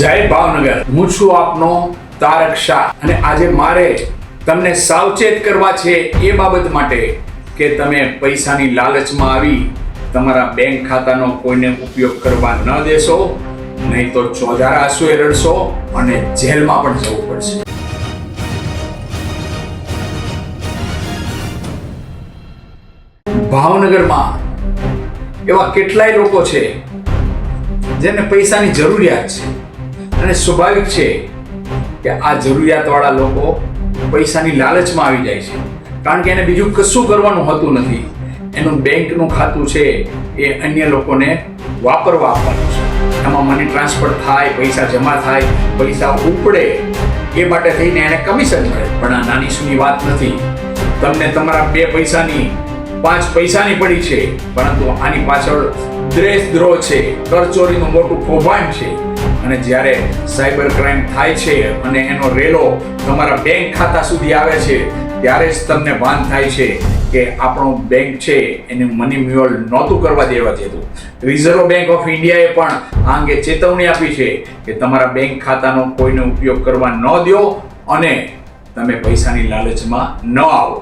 જય ભાવનગર, હું છું આપનો તારક શાહ અને આજે મારે તમને સાવચેત કરવા છે એ બાબત માટે કે તમે પૈસાની લાલચમાં આવી તમારા બેંક ખાતાનો કોઈને ઉપયોગ કરવા ન દેશો, નહીં તો ચોધારા આંસુએ રડશો અને જેલમાં પણ જવું પડશે. ભાવનગરમાં એવા કેટલાય લોકો છે જેને પૈસાની જરૂરિયાત છે અને સ્વાભાવિક છે કે આ જરૂરિયાતવાળા લોકો પૈસાની લાલચમાં આવી જાય છે, કારણ કે એને બીજું કશું કરવાનું હોતું નથી. એનું બેંકનું ખાતું છે એ અન્ય લોકોને વાપરવા આપવાનું છે. એમાં મની ટ્રાન્સફર થાય, પૈસા જમા થાય, પૈસા ઉપડે એ માટે થઈને એને કમિશન મળે. પણ આ નાની સૂની વાત નથી. તમને તમારા 2 પૈસાની 5 પૈસાની પડી છે, પરંતુ આની પાછળ દેશદ્રોહ છે, કરચોરીનું મોટું કૌભાંડ છે. અને જ્યારે સાયબર ક્રાઇમ થાય છે અને એનો રેલો તમારા બેંક ખાતા સુધી આવે છે, ત્યારે જ તમને ભાન થાય છે કે આપણું બેંક છે એને મની મ્યુચ્યુઅલ નહોતું કરવા દેવા દેતું. રિઝર્વ બેંક ઓફ ઇન્ડિયાએ પણ આ અંગે ચેતવણી આપી છે કે તમારા બેંક ખાતાનો કોઈને ઉપયોગ કરવા ન દો અને તમે પૈસાની લાલચમાં ન આવો,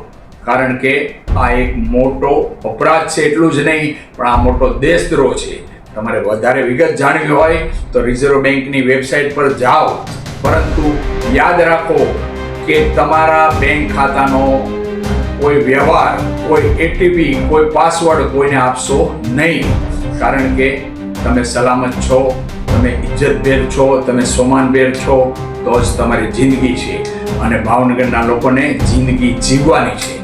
કારણ કે આ એક મોટો અપરાધ છે. એટલું જ નહીં, પણ આ મોટો દેશદ્રોહ છે. તમારે વધારે વિગત જાણવી હોય તો રિઝર્વ બેંકની વેબસાઇટ પર જાઓ, પરંતુ યાદ રાખો કે તમારા બેંક ખાતાનો કોઈ વ્યવહાર, કોઈ એટીપી, કોઈ પાસવર્ડ કોઈને આપશો નહીં, કારણ કે તમે સલામત છો, તમે ઇજ્જતભેર છો, તમે સોમાનભેર છો, તો જ તમારી જિંદગી છે અને ભાવનગરના લોકોને જિંદગી જીવવાની છે.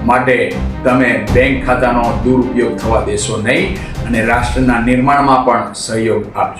માટે તમે બેંક ખાતાનો દુરુપયોગ થવા દેશો નહીં અને રાષ્ટ્રના નિર્માણમાં પણ સહયોગ આપજો.